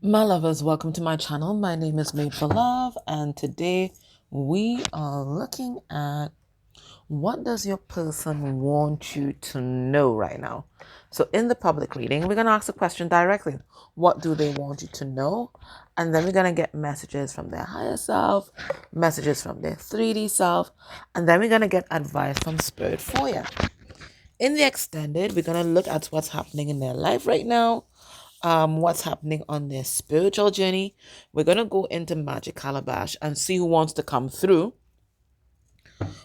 My lovers, welcome to my channel. My name is Made for Love, and today we are looking at what does your person want you to know right now. So in the public reading, we're going to ask the question directly. What do they want you to know? And then we're going to get messages from their higher self, messages from their 3D self, and then we're going to get advice from Spirit for you. In the extended, we're going to look at what's happening in their life right now, what's happening on their spiritual journey. We're going to go into Magic Calabash and see who wants to come through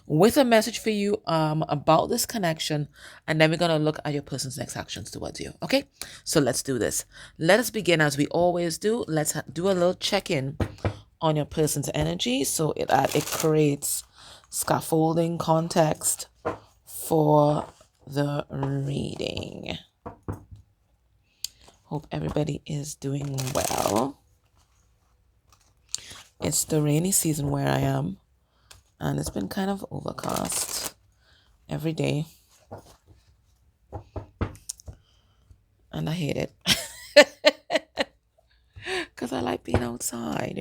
with a message for you about this connection. And then we're going to look at your person's next actions towards you. Okay, so let's do this. Let us begin as we always do. Let's do a little check-in on your person's energy so it creates scaffolding context for the reading. Hope everybody is doing well. It's the rainy season where I am, and it's been kind of overcast every day, and I hate it because I like being outside,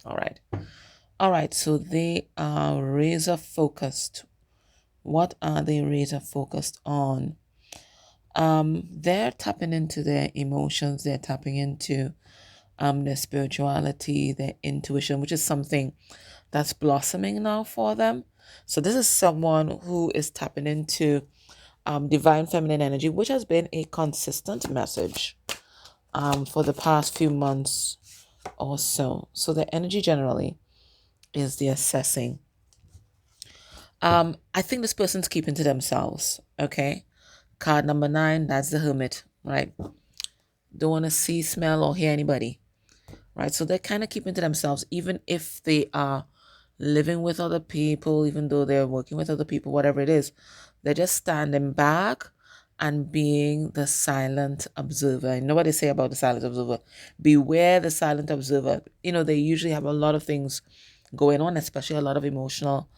All right, so they are razor focused. What are they razor focused on? They're tapping into their emotions, they're tapping into their spirituality, their intuition, which is something that's blossoming now for them. So this is someone who is tapping into divine feminine energy, which has been a consistent message for the past few months or so. So the energy generally is the assessing. I think this person's keeping to themselves, okay? Card number 9, that's the hermit, right? Don't want to see, smell, or hear anybody, right? So they're kind of keeping to themselves, even if they are living with other people, even though they're working with other people, whatever it is. They're just standing back and being the silent observer. And know what they say about the silent observer? Beware the silent observer. They usually have a lot of things going on, especially a lot of emotional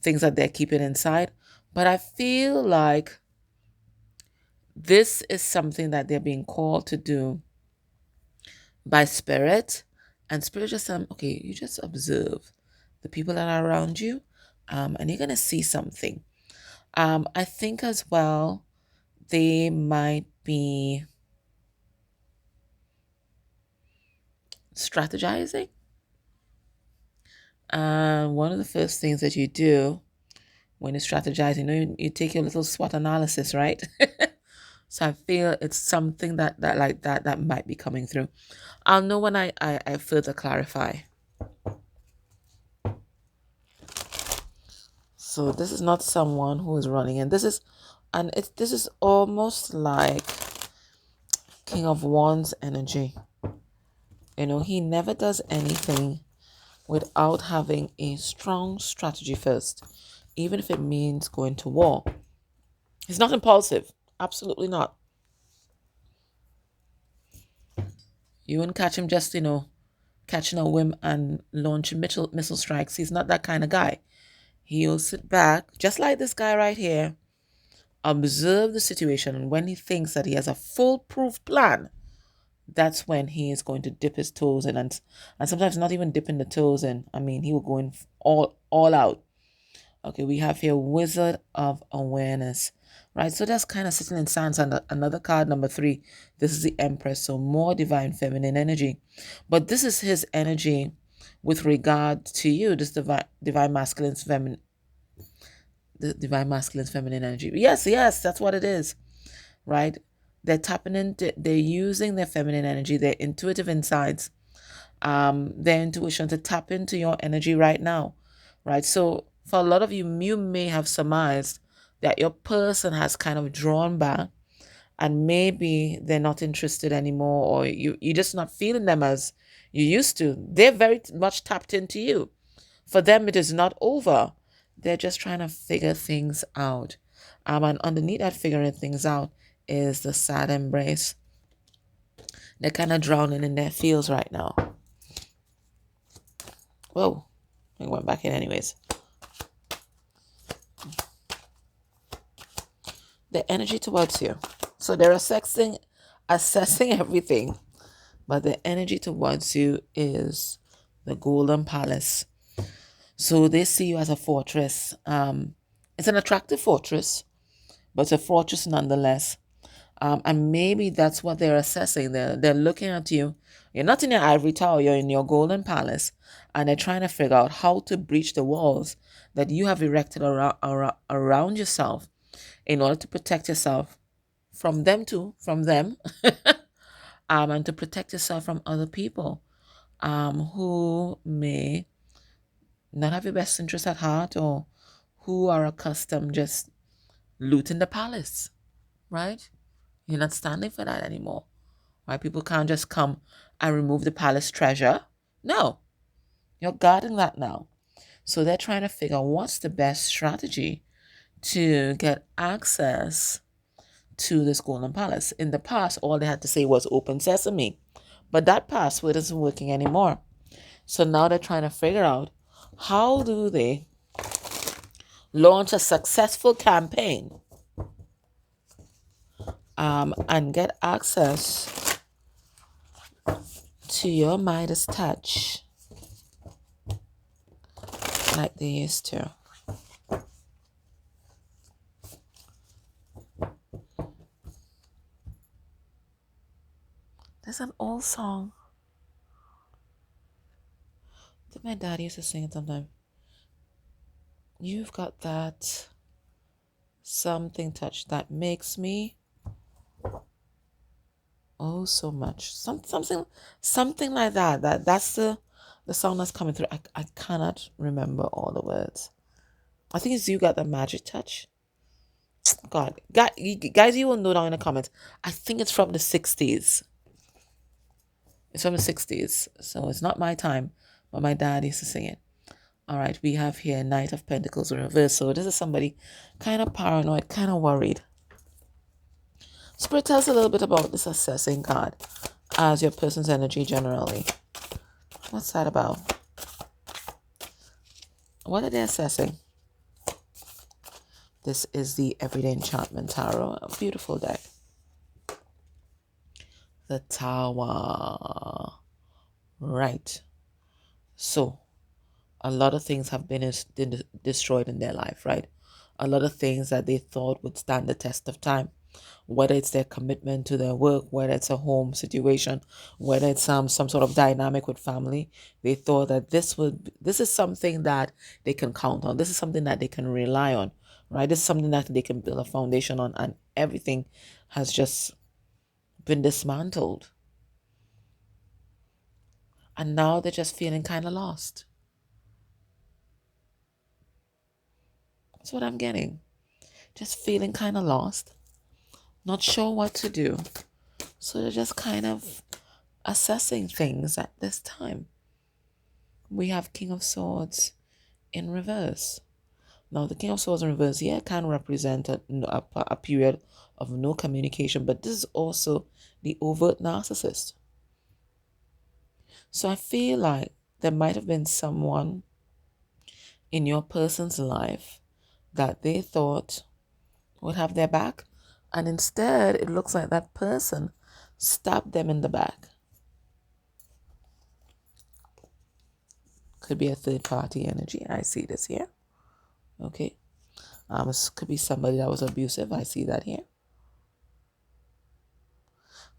things that they're keeping inside. But I feel like this is something that they're being called to do by spirit, and spirit just okay, you just observe the people that are around you, and you're gonna see something. I think as well they might be strategizing. One of the first things that you do when you're strategizing, you take your little SWOT analysis, right? So I feel it's something that might be coming through. I'll know when I further clarify. So this is not someone who is running, and this is almost like King of Wands energy. He never does anything without having a strong strategy first, even if it means going to war. He's not impulsive. Absolutely not. You wouldn't catch him just, catching a whim and launching missile strikes. He's not that kind of guy. He'll sit back, just like this guy right here, observe the situation, and when he thinks that he has a foolproof plan, that's when he is going to dip his toes in, and sometimes not even dipping the toes in. I mean, he will go in all out. Okay, we have here Wizard of Awareness, right? So that's kind of sitting in sands. And another card, number 3, this is the Empress, so more divine feminine energy. But this is his energy with regard to you, this divine masculine feminine, the divine masculine feminine energy. Yes, that's what it is, right? They're tapping into, they're using their feminine energy, their intuitive insights, their intuition to tap into your energy right now, right? So for a lot of you, you may have surmised that your person has kind of drawn back, and maybe they're not interested anymore, or you're just not feeling them as you used to. They're very much tapped into you. For them, it is not over. They're just trying to figure things out. And underneath that figuring things out is the sad embrace. They're kind of drowning in their feels right now. Whoa, I went back in anyways. The energy towards you. So they're assessing everything. but the energy towards you is the Golden Palace. So they see you as a fortress. It's an attractive fortress, but it's a fortress nonetheless. And maybe that's what they're assessing. They're looking at you. You're not in your ivory tower, you're in your golden palace. And they're trying to figure out how to breach the walls that you have erected around yourself in order to protect yourself from them too, from them, and to protect yourself from other people who may not have your best interest at heart, or who are accustomed just looting the palace, right? You're not standing for that anymore. Right? People can't just come and remove the palace treasure. No, you're guarding that now. So they're trying to figure out what's the best strategy to get access to this golden palace. In the past, all they had to say was open sesame, but that password isn't working anymore. So now they're trying to figure out how do they launch a successful campaign and get access to your Midas touch like they used to. There's an old song that my dad used to sing sometimes. You've got that something touch that makes me oh so much. Something like that. That's the song that's coming through. I cannot remember all the words. I think it's You Got the Magic Touch. God, guys, you will know down in the comments. I think it's from the 60s. It's from the 60s. So it's not my time, but my dad used to sing it. All right, we have here Knight of Pentacles in reverse. So this is somebody kind of paranoid, kind of worried. Spirit, tells a little bit about this assessing card as your person's energy generally. What's that about? What are they assessing? This is the Everyday Enchantment Tarot. A beautiful deck. The Tower. Right. So, a lot of things have been destroyed in their life, right? A lot of things that they thought would stand the test of time. Whether it's their commitment to their work, whether it's a home situation, whether it's some sort of dynamic with family, they thought that this is something that they can count on. This is something that they can rely on, right? This is something that they can build a foundation on, and everything has just been dismantled. And now they're just feeling kind of lost. That's what I'm getting. Just feeling kind of lost. Not sure what to do. So they're just kind of assessing things at this time. We have King of Swords in reverse. Now, the King of Swords in reverse here can represent a period of no communication, but this is also the overt narcissist. So I feel like there might have been someone in your person's life that they thought would have their back, and instead it looks like that person stabbed them in the back. Could be a third party energy. I see this here. Okay. This could be somebody that was abusive. I see that here.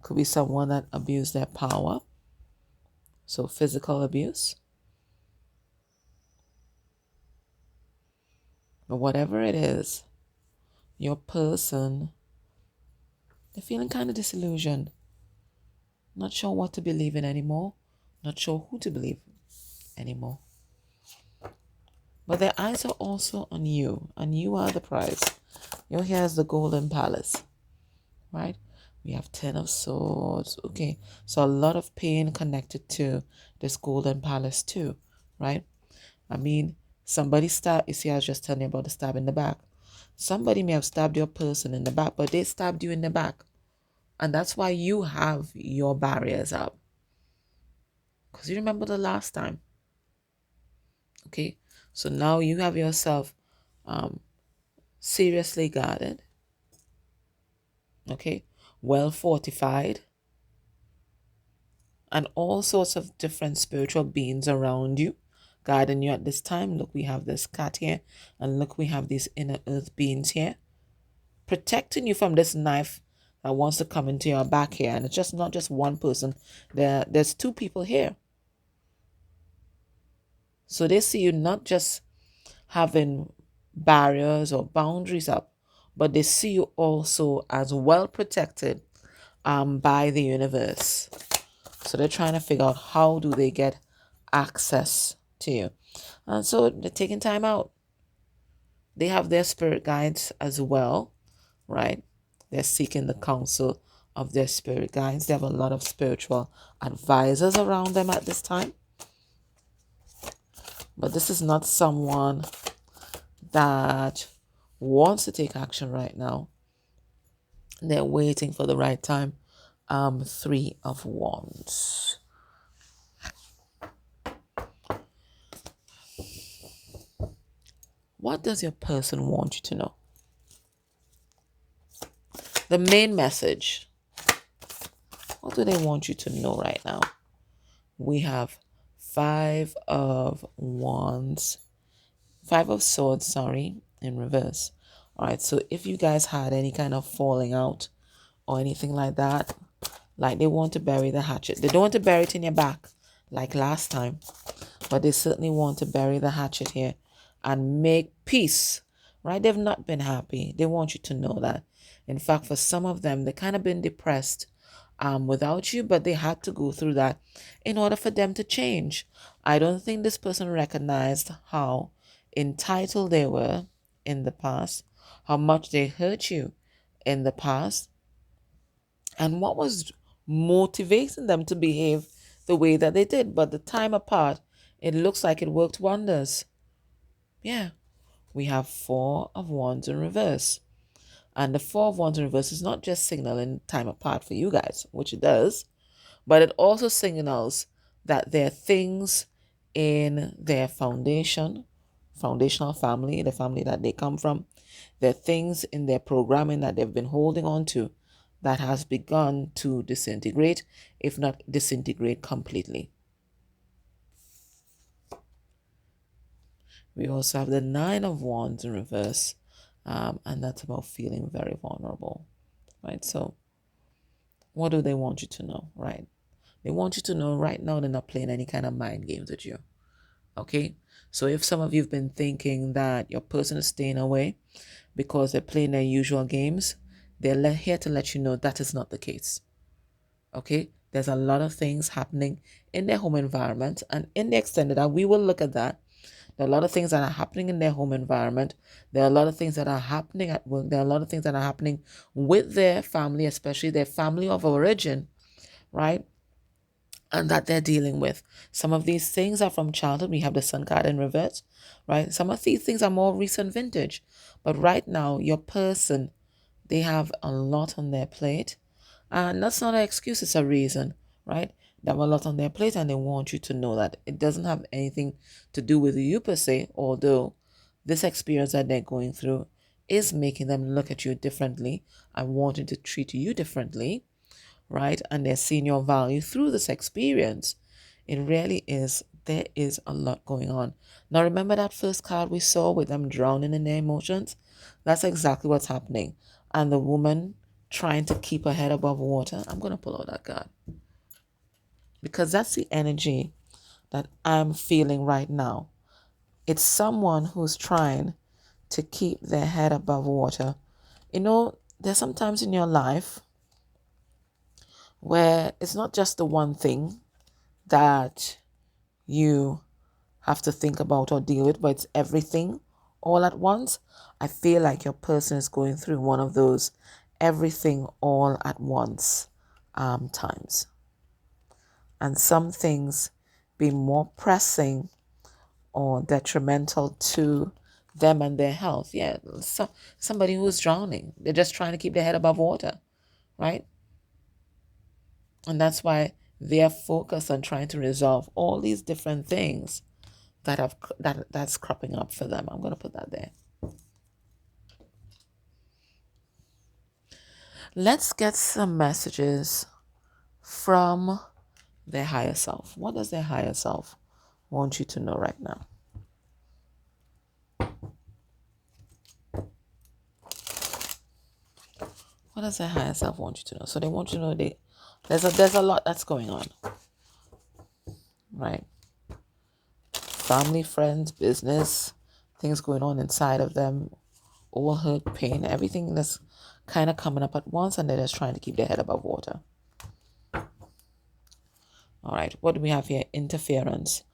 Could be someone that abused their power. So physical abuse. But whatever it is, your person, they're feeling kind of disillusioned. Not sure what to believe in anymore. Not sure who to believe anymore. But their eyes are also on you, and you are the prize. You're here as the Golden Palace, right? We have 10 of Swords. Okay, so a lot of pain connected to this Golden Palace too, right? I mean, somebody stabbed, you see, I was just telling you about the stab in the back. Somebody may have stabbed your person in the back, but they stabbed you in the back. And that's why you have your barriers up. Because you remember the last time. Okay, so now you have yourself seriously guarded. Okay, well fortified. and all sorts of different spiritual beings around you, guiding you at this time. Look, we have this cat here, and look, we have these inner earth beings here, protecting you from this knife that wants to come into your back here. And it's just not just one person. There's two people here. So they see you not just having barriers or boundaries up, but they see you also as well protected by the universe. So they're trying to figure out how do they get access to you. And so they're taking time out. They have their spirit guides as well, right? They're seeking the counsel of their spirit guides. They have a lot of spiritual advisors around them at this time. But this is not someone that wants to take action right now. They're waiting for the right time. Three of Wands. What does your person want you to know? The main message. What do they want you to know right now? We have Five of Wands. Five of Swords, sorry, in reverse. All right, so if you guys had any kind of falling out or anything like that, like they want to bury the hatchet. They don't want to bury it in your back like last time, but they certainly want to bury the hatchet here and make peace, right? They've not been happy. They want you to know that. In fact, for some of them, they kind of been depressed without you, but they had to go through that in order for them to change. I don't think this person recognized how entitled they were in the past, how much they hurt you in the past, and what was motivating them to behave the way that they did. But the time apart, it looks like it worked wonders. Yeah, we have Four of Wands in reverse. And the Four of Wands in reverse is not just signaling time apart for you guys, which it does, but it also signals that there are things in their foundational family, the family that they come from, there are things in their programming that they've been holding on to that has begun to disintegrate, if not disintegrate completely. We also have the Nine of Wands in reverse, and that's about feeling very vulnerable, right? So what do they want you to know, right? They want you to know right now they're not playing any kind of mind games with you, okay? So if some of you have been thinking that your person is staying away because they're playing their usual games, they're here to let you know that is not the case, okay? There's a lot of things happening in their home environment, and in the extended, and we will look at that. There are a lot of things that are happening in their home environment. There are a lot of things that are happening at work. There are a lot of things that are happening with their family, especially their family of origin, right? And that they're dealing with. Some of these things are from childhood. We have the Sun card in reverse, right? Some of these things are more recent vintage. But right now, your person, they have a lot on their plate. And that's not an excuse, it's a reason, right? They have a lot on their plate and they want you to know that. It doesn't have anything to do with you per se, although this experience that they're going through is making them look at you differently and wanting to treat you differently, right? And they're seeing your value through this experience. It really is, there is a lot going on. Now, remember that first card we saw with them drowning in their emotions? That's exactly what's happening. And the woman trying to keep her head above water. I'm going to pull out that card, because that's the energy that I'm feeling right now. It's someone who's trying to keep their head above water. You know, there's sometimes in your life where it's not just the one thing that you have to think about or deal with, but it's everything all at once. I feel like your person is going through one of those everything all at once times. And some things be more pressing or detrimental to them and their health. Yeah, somebody who's drowning. They're just trying to keep their head above water, right? And that's why they're focused on trying to resolve all these different things that's cropping up for them. I'm going to put that there. Let's get some messages from their higher self. What does their higher self want you to know right now? What does their higher self want you to know? So they want you to know there's a lot that's going on, right? Family, friends, business, things going on inside of them, all hurt, pain, everything that's kind of coming up at once, and they're just trying to keep their head above water. All right, what do we have here? Interference.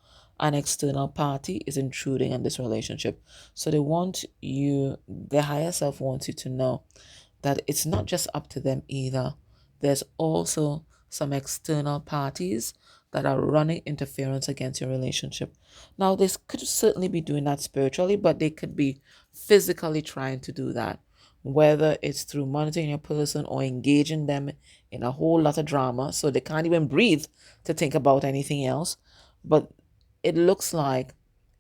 An external party is intruding on this relationship. So they want you, their higher self wants you to know that it's not just up to them either. There's also some external parties that are running interference against your relationship. Now, this could certainly be doing that spiritually, but they could be physically trying to do that, whether it's through monitoring your person or engaging them in a whole lot of drama so they can't even breathe to think about anything else. But it looks like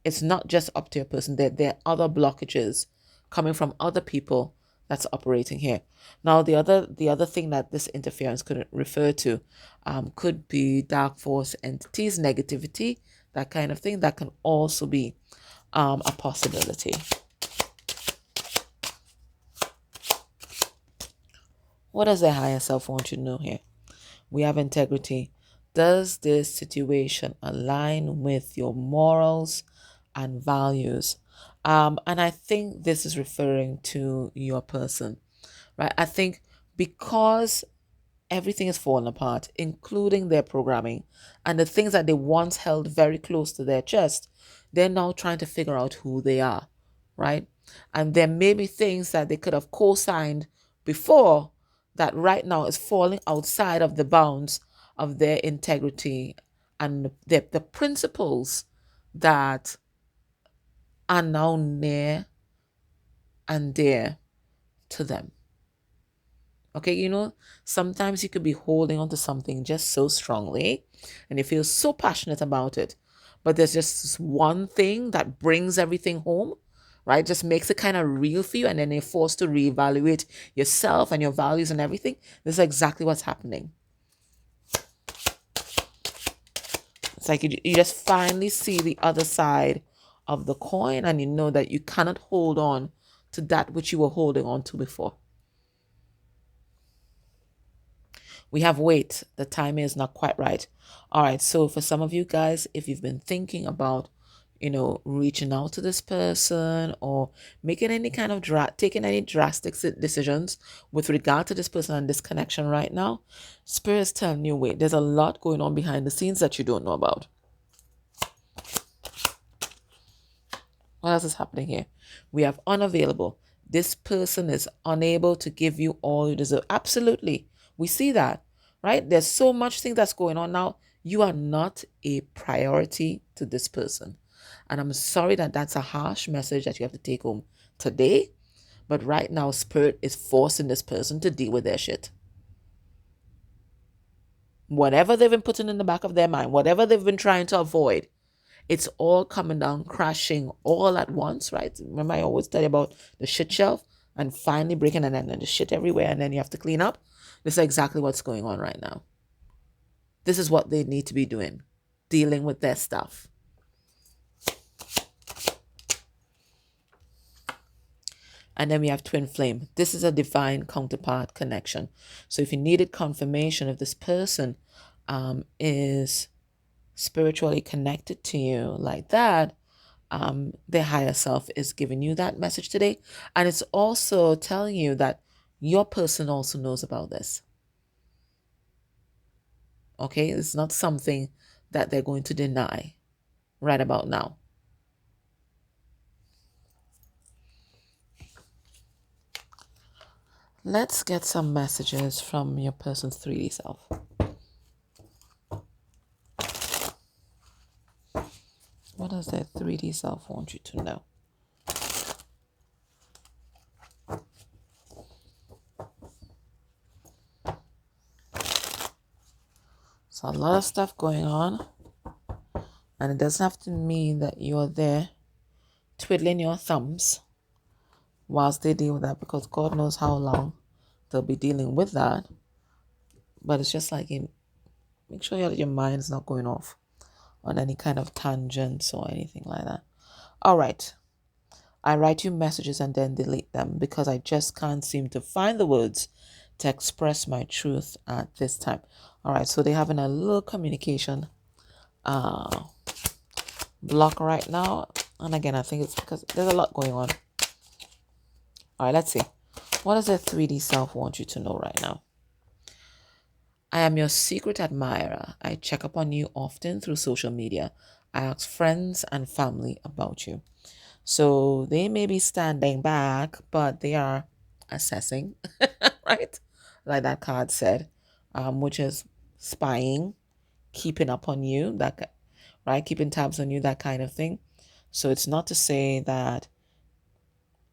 it's not just up to your person. There are other blockages coming from other people that's operating here. Now, the other thing that this interference could refer to could be dark force entities, negativity, that kind of thing. That can also be a possibility. What does the higher self want you to know here? We have integrity. Does this situation align with your morals and values? And I think this is referring to your person, right? I think because everything is falling apart, including their programming and the things that they once held very close to their chest, they're now trying to figure out who they are, right? And there may be things that they could have co-signed before that right now is falling outside of the bounds of their integrity and the principles that are now near and dear to them. Okay, sometimes you could be holding on to something just so strongly and you feel so passionate about it, but there's just this one thing that brings everything home, right? Just makes it kind of real for you, and then you're forced to reevaluate yourself and your values and everything. This is exactly what's happening. It's like you just finally see the other side of the coin, and you know that you cannot hold on to that which you were holding on to before. We have weight. The timing is not quite right. All right. So for some of you guys, if you've been thinking about, reaching out to this person or making any kind of taking any drastic decisions with regard to this person and this connection right now, Spirit's telling you, wait, there's a lot going on behind the scenes that you don't know about. What else is happening here? We have unavailable. This person is unable to give you all you deserve. Absolutely. We see that, right? There's so much thing that's going on now. You are not a priority to this person. And I'm sorry that that's a harsh message that you have to take home today. But right now, Spirit is forcing this person to deal with their shit. Whatever they've been putting in the back of their mind, whatever they've been trying to avoid, it's all coming down, crashing all at once, right? Remember, I always tell you about the shit shelf and finally breaking, and then there's shit everywhere, and then you have to clean up. This is exactly what's going on right now. This is what they need to be doing, dealing with their stuff. And then we have twin flame. This is a divine counterpart connection. So if you needed confirmation if this person is spiritually connected to you like that, their higher self is giving you that message today. And it's also telling you that your person also knows about this. Okay, it's not something that they're going to deny right about now. Let's get some messages from your person's 3D self. What does their 3D self want you to know? So a lot of stuff going on. And it doesn't have to mean that you're there twiddling your thumbs whilst they deal with that, because God knows how long they'll be dealing with that. But it's just like make sure that your mind's not going off on any kind of tangents or anything like that. All right. I write you messages and then delete them because I just can't seem to find the words to express my truth at this time. All right, so they're having a little communication uh, block right now. And again, I think it's because there's a lot going on. All right, let's see. What does their 3D self want you to know right now? I am your secret admirer. I check up on you often through social media. I ask friends and family about you. So they may be standing back, but they are assessing, right? Like that card said, which is spying, keeping up on you, right? Keeping tabs on you, that kind of thing. So it's not to say that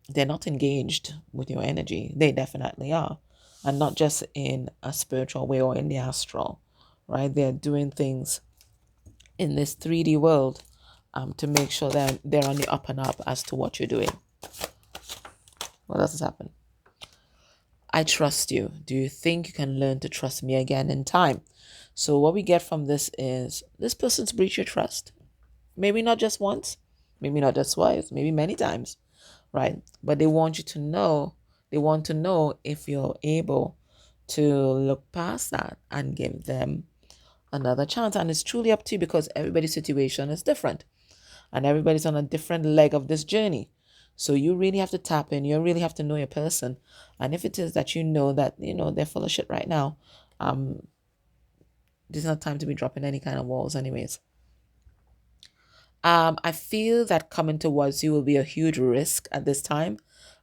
they're not engaged with your energy. They definitely are. And not just in a spiritual way or in the astral, right? They're doing things in this 3D world to make sure that they're on the up and up as to what you're doing. What else has happened? I trust you. Do you think you can learn to trust me again in time? So what we get from this is this person's breached your trust. Maybe not just once, maybe not just twice, maybe many times, right? But they want you to know, they want to know if you're able to look past that and give them another chance. And it's truly up to you because everybody's situation is different and everybody's on a different leg of this journey. So you really have to tap in. You really have to know your person. And if it is that you know that, they're full of shit right now, this is not time to be dropping any kind of walls anyways. I feel that coming towards you will be a huge risk at this time,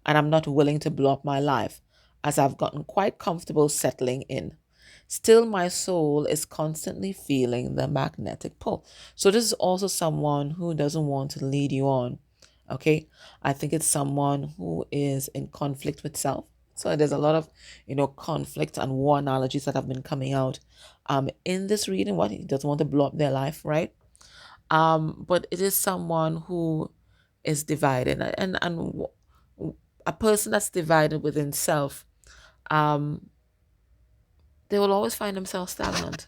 and I'm not willing to blow up my life as I've gotten quite comfortable settling in. Still, my soul is constantly feeling the magnetic pull. So this is also someone who doesn't want to lead you on. Okay. I think it's someone who is in conflict with self. So there's a lot of, conflict and war analogies that have been coming out in this reading. What he doesn't want to blow up their life, right? But it is someone who is divided and a person that's divided within self, they will always find themselves stagnant.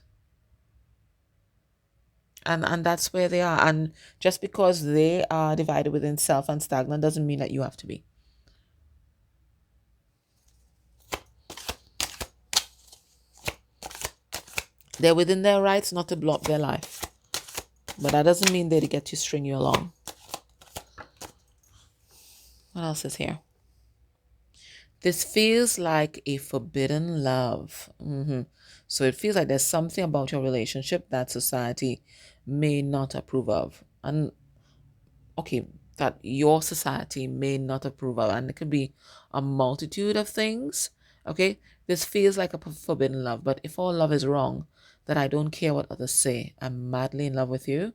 And that's where they are. And just because they are divided within self and stagnant doesn't mean that you have to be. They're within their rights not to blow up their life. But that doesn't mean they get to string you along. What else is here? This feels like a forbidden love. So it feels like there's something about your relationship that society may not approve of. And okay, that your society may not approve of. And it could be a multitude of things. Okay, this feels like a forbidden love. But if all love is wrong, that I don't care what others say, I'm madly in love with you.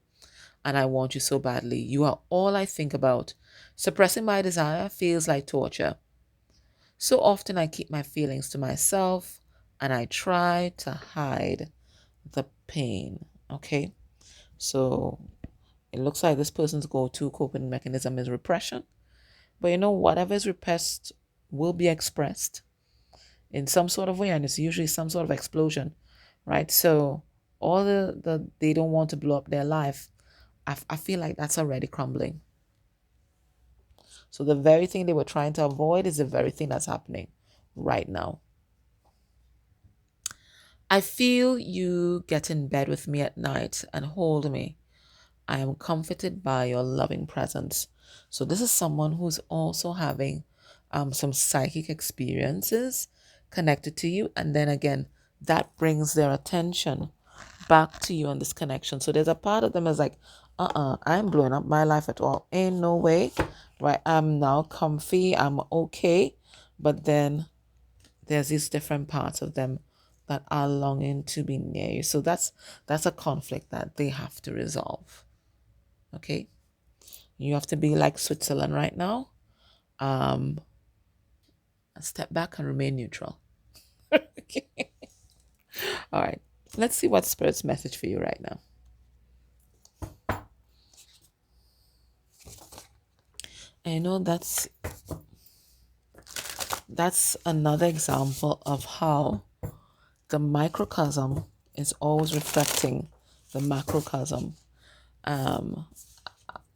And I want you so badly. You are all I think about. Suppressing my desire feels like torture. So often I keep my feelings to myself and I try to hide the pain. Okay. So it looks like this person's go-to coping mechanism is repression. But whatever is repressed will be expressed in some sort of way. And it's usually some sort of explosion. Right. So all they don't want to blow up their life. I feel like that's already crumbling. So the very thing they were trying to avoid is the very thing that's happening right now. I feel you get in bed with me at night and hold me. I am comforted by your loving presence. So this is someone who's also having some psychic experiences connected to you. And then again, that brings their attention back to you on this connection. So there's a part of them is like, I'm blowing up my life at all. Ain't no way. Right? I'm now comfy. I'm okay. But then there's these different parts of them that are longing to be near you. So that's a conflict that they have to resolve. Okay? You have to be like Switzerland right now. Step back and remain neutral. Okay. All right. Let's see what Spirit's message for you right now. I know that's another example of how the microcosm is always reflecting the macrocosm, um,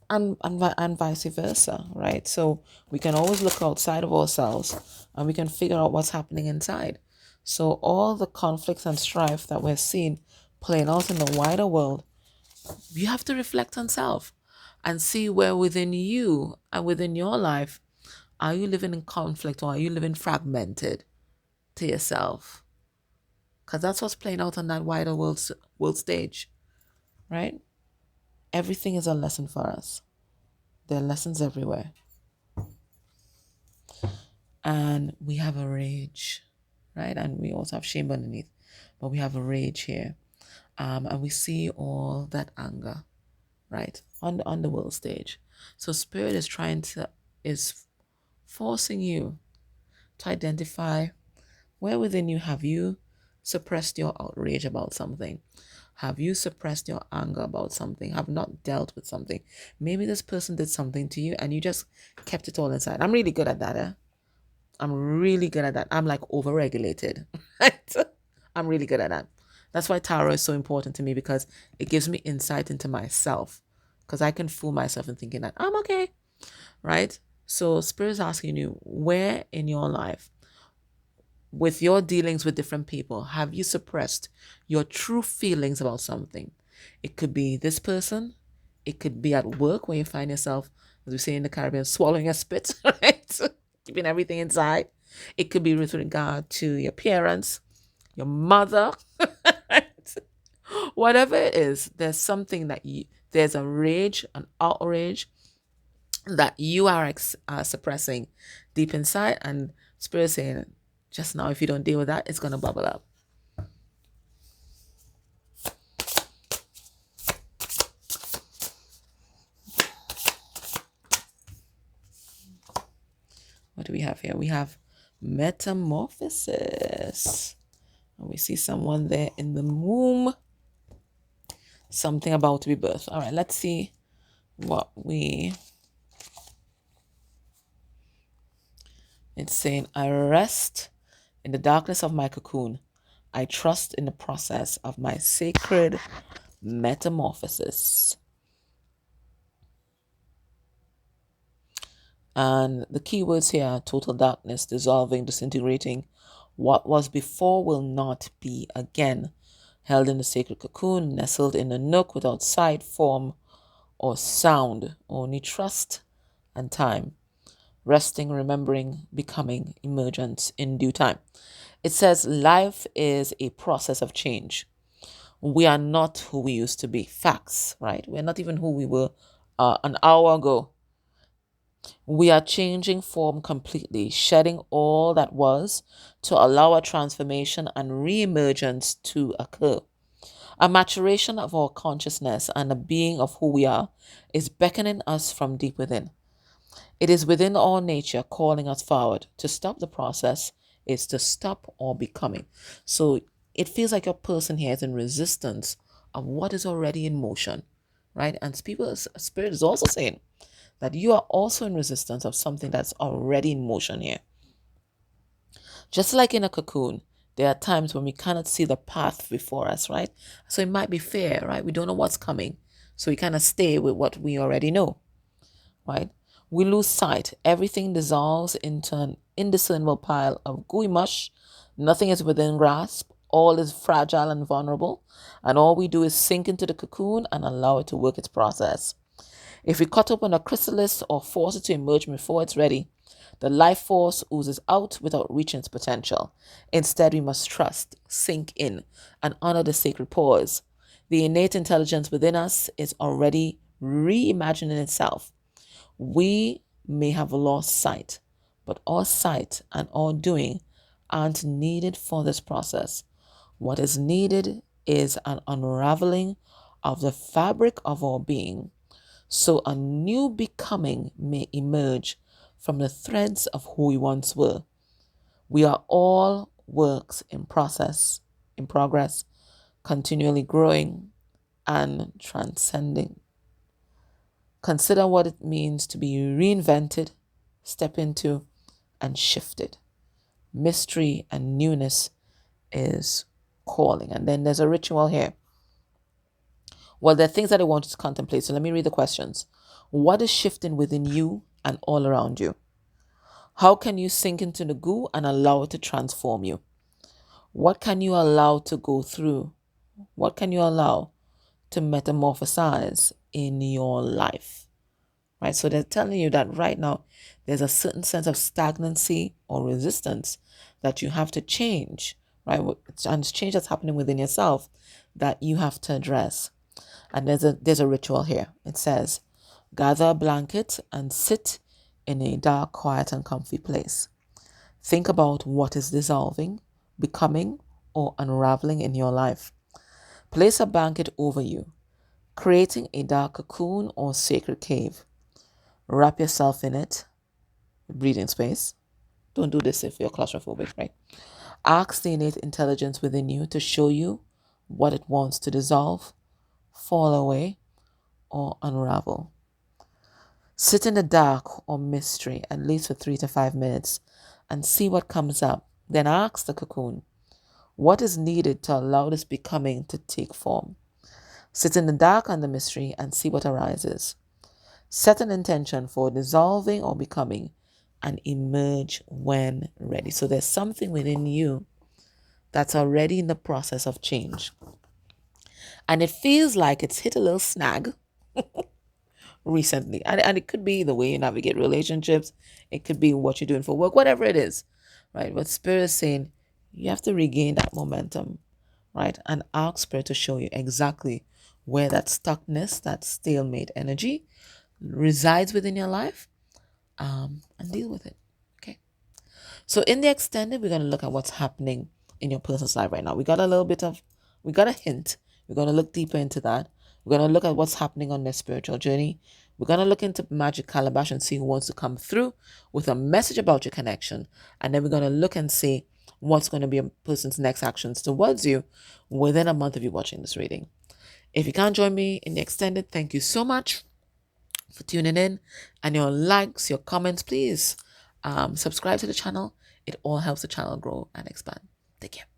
and vice versa, right? So we can always look outside of ourselves and we can figure out what's happening inside. So all the conflicts and strife that we're seeing playing out in the wider world, you have to reflect on self and see where within you and within your life are you living in conflict, or are you living fragmented to yourself? Because that's what's playing out on that wider world stage, right? Everything is a lesson for us. There are lessons everywhere. And we have a rage, right? And we also have shame underneath, but we have a rage here. And we see all that anger, right? On the world stage. So spirit is forcing you to identify where within you have you suppressed your outrage about something. Have you suppressed your anger about something? Have not dealt with something? Maybe this person did something to you and you just kept it all inside. I'm really good at that. I'm really good at that. I'm like overregulated. Right? I'm really good at that. That's why tarot is so important to me, because it gives me insight into myself. Because I can fool myself in thinking that I'm okay. Right? So Spirit is asking you, where in your life, with your dealings with different people, have you suppressed your true feelings about something? It could be this person. It could be at work, where you find yourself, as we say in the Caribbean, swallowing a spit, right? Keeping everything inside. It could be with regard to your parents, your mother, right? Whatever it is, there's something that there's a rage, an outrage that you are suppressing deep inside, and Spirit saying, just now, if you don't deal with that, it's going to bubble up. What do we have here? We have Metamorphosis. And we see someone there in the womb. Something about to be birthed. All right, let's see what it's saying. I rest in the darkness of my cocoon. I trust in the process of my sacred metamorphosis. And the key words here are total darkness, dissolving, disintegrating. What was before will not be again. Held in the sacred cocoon, nestled in a nook without sight, form, or sound, only trust and time. Resting, remembering, becoming, emergence in due time. It says life is a process of change. We are not who we used to be. Facts, right? We're not even who we were an hour ago. We are changing form completely, shedding all that was to allow a transformation and re-emergence to occur. A maturation of our consciousness and a being of who we are is beckoning us from deep within. It is within our nature calling us forward. To stop the process is to stop our becoming. So it feels like a person here is in resistance of what is already in motion, right? And Spirit is also saying that you are also in resistance of something that's already in motion here. Just like in a cocoon, there are times when we cannot see the path before us, right? So it might be fear, right? We don't know what's coming. So we kind of stay with what we already know, right? We lose sight. Everything dissolves into an indiscernible pile of gooey mush. Nothing is within grasp. All is fragile and vulnerable. And all we do is sink into the cocoon and allow it to work its process. If we cut open a chrysalis or force it to emerge before it's ready, the life force oozes out without reaching its potential. Instead, we must trust, sink in, and honor the sacred pause. The innate intelligence within us is already reimagining itself. We may have lost sight, but our sight and our doing aren't needed for this process. What is needed is an unraveling of the fabric of our being, so a new becoming may emerge from the threads of who we once were. We are all works in progress, continually growing and transcending. Consider what it means to be reinvented, step into, and shifted. Mystery and newness is calling. And then there's a ritual here. Well, there are things that I want you to contemplate. So let me read the questions. What is shifting within you and all around you? How can you sink into the goo and allow it to transform you? What can you allow to go through? What can you allow to metamorphosize in your life? Right? So they're telling you that right now there's a certain sense of stagnancy or resistance that you have to change, right? And it's change that's happening within yourself that you have to address. And there's a ritual here. It says, gather a blanket and sit in a dark, quiet, and comfy place. Think about what is dissolving, becoming, or unraveling in your life. Place a blanket over you, creating a dark cocoon or sacred cave. Wrap yourself in it, breathing space. Don't do this if you're claustrophobic, right? Ask the innate intelligence within you to show you what it wants to dissolve, fall away, or unravel. Sit in the dark or mystery at least for 3 to 5 minutes and see what comes up. Then ask the cocoon, what is needed to allow this becoming to take form? Sit in the dark and the mystery and see what arises. Set an intention for dissolving or becoming and emerge when ready. So there's something within you that's already in the process of change. And it feels like it's hit a little snag recently. And it could be the way you navigate relationships. It could be what you're doing for work, whatever it is, right? But Spirit is saying you have to regain that momentum, right? And ask Spirit to show you exactly where that stuckness, that stalemate energy resides within your life, and deal with it. Okay. So in the extended, we're going to look at what's happening in your person's life right now. We got a hint. We're going to look deeper into that. We're going to look at what's happening on their spiritual journey. We're going to look into Magic Calabash and see who wants to come through with a message about your connection. And then we're going to look and see what's going to be a person's next actions towards you within a month of you watching this reading. If you can't join me in the extended, thank you so much for tuning in, and your likes, your comments, please subscribe to the channel. It all helps the channel grow and expand. Take care.